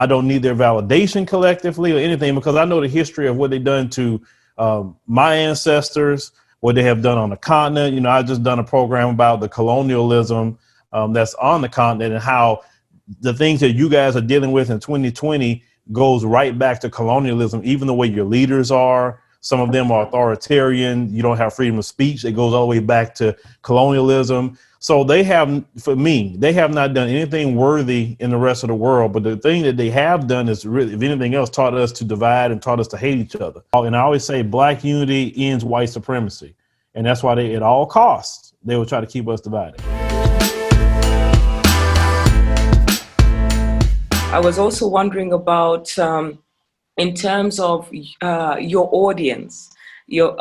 I don't need their validation collectively or anything, because I know the history of what they've done to my ancestors, what they have done on the continent. You know, I just done a program about the colonialism that's on the continent, and how the things that you guys are dealing with in 2020 goes right back to colonialism, even the way your leaders are. Some of them are authoritarian. You don't have freedom of speech. It goes all the way back to colonialism. So they have, for me, they have not done anything worthy in the rest of the world. But the thing that they have done is really, if anything else, taught us to divide and taught us to hate each other. And I always say black unity ends white supremacy. And that's why they, at all costs, they will try to keep us divided. I was also wondering about, in terms of your audience,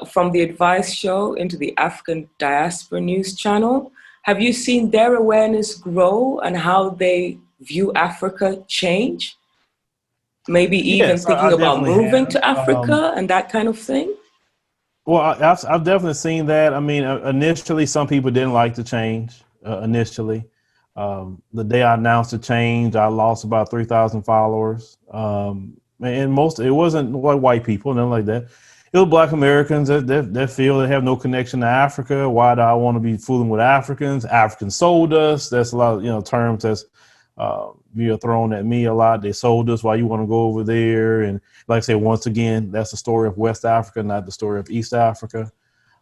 from the Advice Show into the African Diaspora News Channel, have you seen their awareness grow and how they view Africa change? Maybe even thinking about moving to Africa and that kind of thing? Well, I've definitely seen that. I mean, initially, some people didn't like the change initially. The day I announced the change, I lost about 3,000 followers. And it wasn't like white people, nothing like that. It was black Americans that feel they have no connection to Africa. Why do I want to be fooling with Africans? Africans sold us. That's a lot of, terms that's thrown at me a lot. They sold us. Why you want to go over there? And like I said, once again, that's the story of West Africa, not the story of East Africa.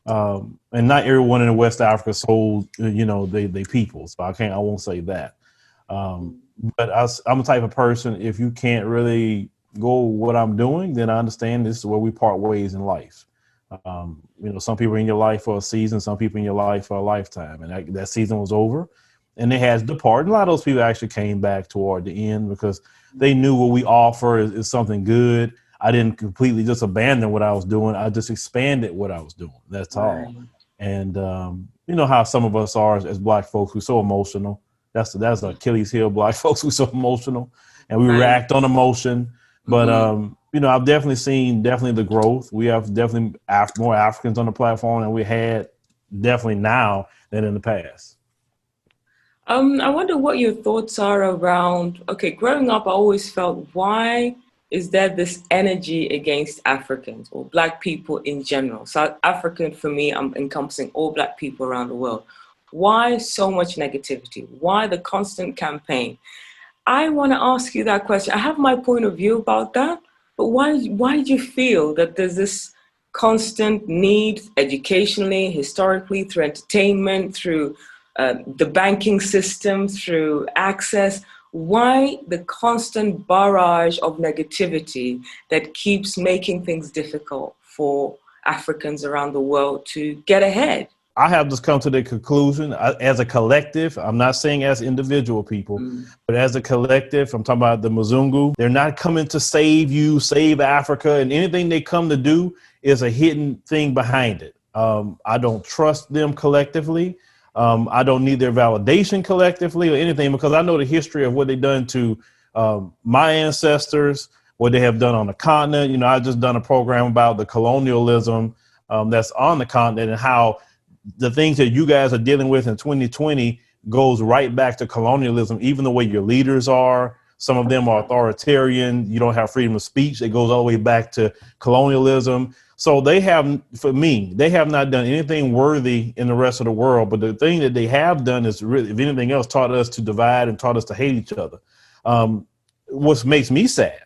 And not everyone in West Africa sold, they people. So I won't say that. But I'm the type of person, if you can't really go what I'm doing, then I understand this is where we part ways in life. Some people in your life for a season, some people in your life for a lifetime, and that season was over and they had to depart. And a lot of those people actually came back toward the end because they knew what we offer is something good. I didn't completely just abandon what I was doing. I just expanded what I was doing. That's all. And you know how some of us are as black folks, we're so emotional. That's the Achilles heel. Black folks, we're so emotional and we react on emotion. But, I've definitely seen the growth. We have definitely more Africans on the platform than we had definitely now than in the past. I wonder what your thoughts are around, growing up, I always felt, why is there this energy against Africans or black people in general? South African, for me, I'm encompassing all black people around the world. Why so much negativity? Why the constant campaign? I want to ask you that question. I have my point of view about that, but why do you feel that there's this constant need, educationally, historically, through entertainment, through the banking system, through access? Why the constant barrage of negativity that keeps making things difficult for Africans around the world to get ahead? I have just come to the conclusion as a collective, I'm not saying as individual people, but as a collective, I'm talking about the Mzungu. They're not coming to save you, save Africa, and anything they come to do is a hidden thing behind it. I don't trust them collectively. I don't need their validation collectively or anything, because I know the history of what they've done to my ancestors, what they have done on the continent. You know, I just done a program about the colonialism that's on the continent, and how the things that you guys are dealing with in 2020 goes right back to colonialism, even the way your leaders are. Some of them are authoritarian. You don't have freedom of speech. It goes all the way back to colonialism. So they have, for me, they have not done anything worthy in the rest of the world. But the thing that they have done is really, if anything else, taught us to divide and taught us to hate each other. What makes me sad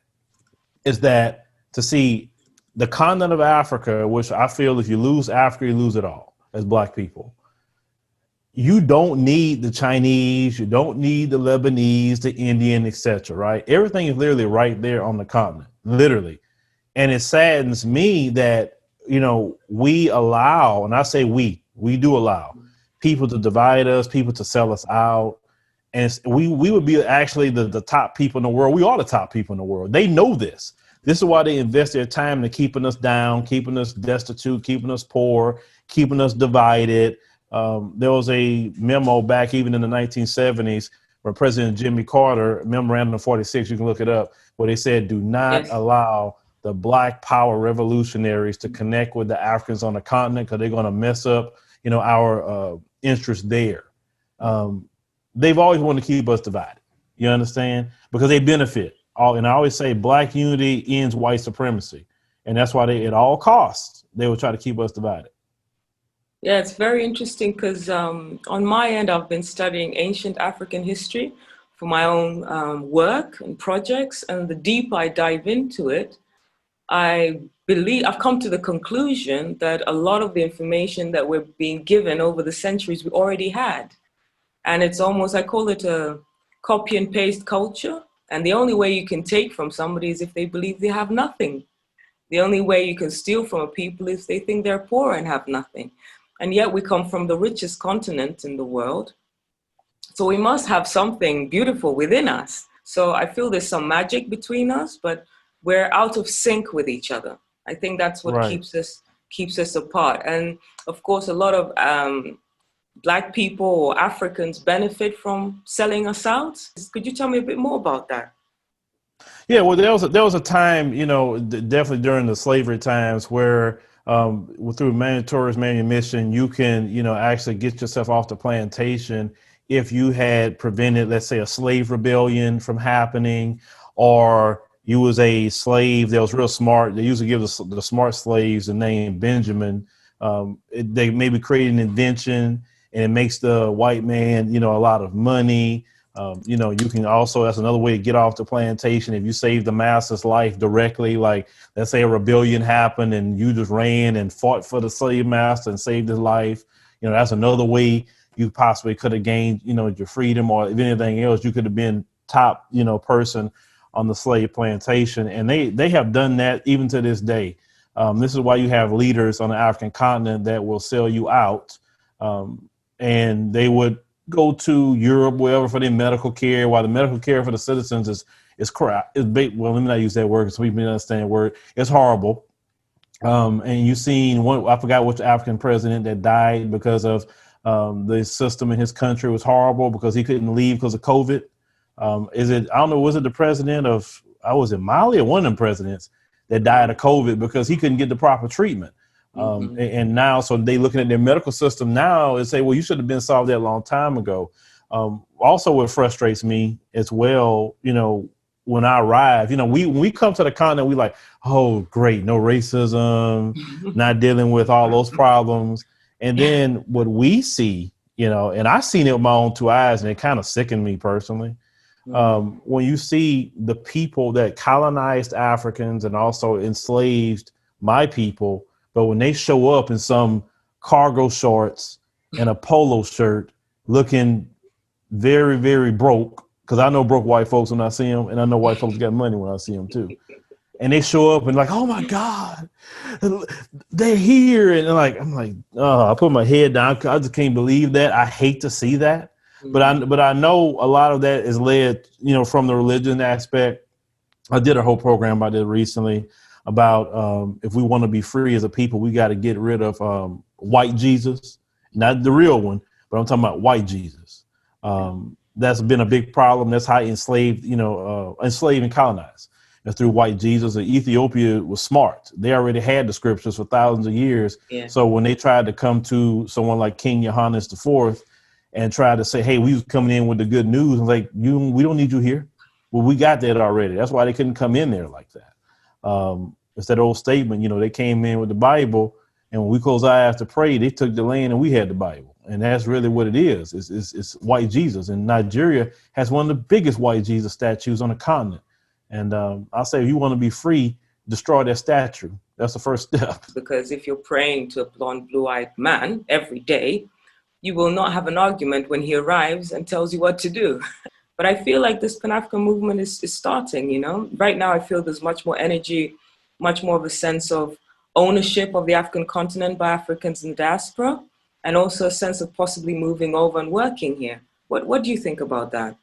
is that to see the continent of Africa, which I feel if you lose Africa, you lose it all. As black people, you don't need the Chinese, you don't need the Lebanese, the Indian, etc. Right? Everything is literally right there on the continent, literally. And it saddens me that, we allow, and I say we do allow people to divide us, people to sell us out. And we would be actually the top people in the world. We are the top people in the world. They know this. This is why they invest their time in keeping us down, keeping us destitute, keeping us poor, keeping us divided. There was a memo back even in the 1970s where President Jimmy Carter, Memorandum 46, you can look it up, where they said, do not allow the Black Power revolutionaries to connect with the Africans on the continent, because they're going to mess up, our interests there. They've always wanted to keep us divided. You understand? Because they benefit. And I always say black unity ends white supremacy. And that's why at all costs, they will try to keep us divided. Yeah, it's very interesting because on my end, I've been studying ancient African history for my own work and projects. And the deeper I dive into it, I've come to the conclusion that a lot of the information that we're being given over the centuries, we already had. And it's almost, I call it a copy and paste culture. And the only way you can take from somebody is if they believe they have nothing. The only way you can steal from a people is they think they're poor and have nothing. And yet we come from the richest continent in the world. So we must have something beautiful within us. So I feel there's some magic between us, but we're out of sync with each other. I think that's what keeps us apart. And of course, a lot of Black people or Africans benefit from selling us out. Could you tell me a bit more about that? Yeah, well, there was a time, definitely during the slavery times where through mandatory manumission, you can, actually get yourself off the plantation if you had prevented, let's say, a slave rebellion from happening, or you was a slave that was real smart. They usually give the smart slaves the name Benjamin. They maybe create an invention and it makes the white man, a lot of money. You can also, that's another way to get off the plantation. If you save the master's life directly, like let's say a rebellion happened and you just ran and fought for the slave master and saved his life, that's another way you possibly could have gained, your freedom, or if anything else, you could have been top, person on the slave plantation. And they have done that even to this day. This is why you have leaders on the African continent that will sell you out. And they would go to Europe, wherever, for their medical care, while the medical care for the citizens is crap. Well, let me not use that word because people don't understand the word. It's horrible. And you've seen one, I forgot which African president that died because of the system in his country was horrible because he couldn't leave because of COVID. I don't know, was it the president of, I was in Mali, or one of them presidents that died of COVID because he couldn't get the proper treatment. And now, so they looking at their medical system now and say, well, you should have been solved that a long time ago. Also, what frustrates me as well, when I arrive, when we come to the continent, we like, oh, great, no racism, not dealing with all those problems. And then what we see, and I've seen it with my own two eyes, and it kind of sickened me personally. When you see the people that colonized Africans and also enslaved my people, but when they show up in some cargo shorts and a polo shirt looking very, very broke, because I know broke white folks when I see them, and I know white folks got money when I see them too. And they show up and like, oh my God, they're here. And I'm like, oh, I put my head down. I just can't believe that. I hate to see that. But I know a lot of that is led, from the religion aspect. I did a whole program about it recently about if we want to be free as a people, we got to get rid of white Jesus, not the real one, but I'm talking about white Jesus. That's been a big problem. That's how enslaved and colonized. And through white Jesus. And Ethiopia was smart. They already had the scriptures for thousands of years. Yeah. So when they tried to come to someone like King Johannes IV and try to say, hey, we was coming in with the good news, and like, we don't need you here. Well, we got that already. That's why they couldn't come in there like that. It's that old statement, they came in with the Bible, and when we closed our eyes to pray, they took the land and we had the Bible. And that's really what it is. It's white Jesus. And Nigeria has one of the biggest white Jesus statues on the continent. And I'll say, if you want to be free, destroy that statue. That's the first step. Because if you're praying to a blonde, blue-eyed man every day, you will not have an argument when he arrives and tells you what to do. But I feel like this Pan-African movement is starting, Right now, I feel there's much more energy, much more of a sense of ownership of the African continent by Africans in the diaspora, and also a sense of possibly moving over and working here. What do you think about that?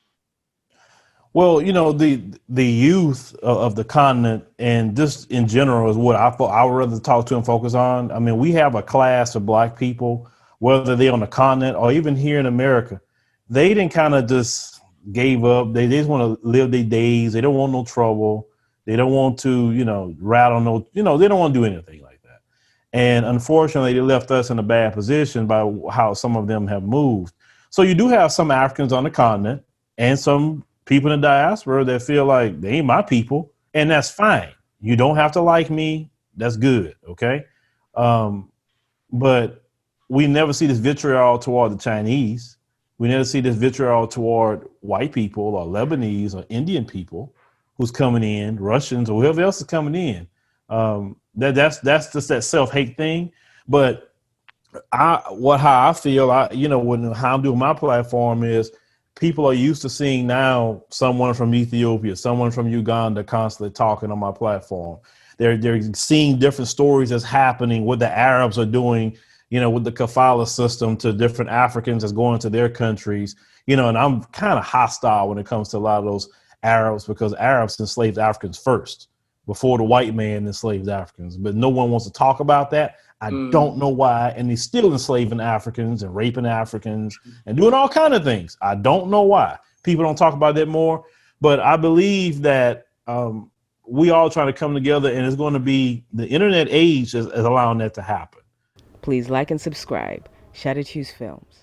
Well, the youth of the continent and just in general is what I would rather talk to and focus on. I mean, we have a class of Black people, whether they're on the continent or even here in America. They didn't kind of just gave up. They just want to live their days. They don't want no trouble. They don't want to, rattle no, they don't want to do anything like that. And unfortunately, they left us in a bad position by how some of them have moved. So you do have some Africans on the continent and some people in the diaspora that feel like they ain't my people, and that's fine. You don't have to like me. That's good. Okay. But we never see this vitriol toward the Chinese. We never see this vitriol toward white people or Lebanese or Indian people who's coming in, Russians or whoever else is coming in. That's just that self-hate thing. But how I feel, how I'm doing my platform is people are used to seeing now someone from Ethiopia, someone from Uganda constantly talking on my platform. They're seeing different stories that's happening, what the Arabs are doing, with the kafala system to different Africans that's going to their countries, and I'm kind of hostile when it comes to a lot of those Arabs, because Arabs enslaved Africans first before the white man enslaved Africans. But no one wants to talk about that. I don't know why. And he's still enslaving Africans and raping Africans and doing all kinds of things. I don't know why. People don't talk about that more. But I believe that we all trying to come together, and it's going to be the internet age is allowing that to happen. Please like and subscribe. Shout at Hues Films.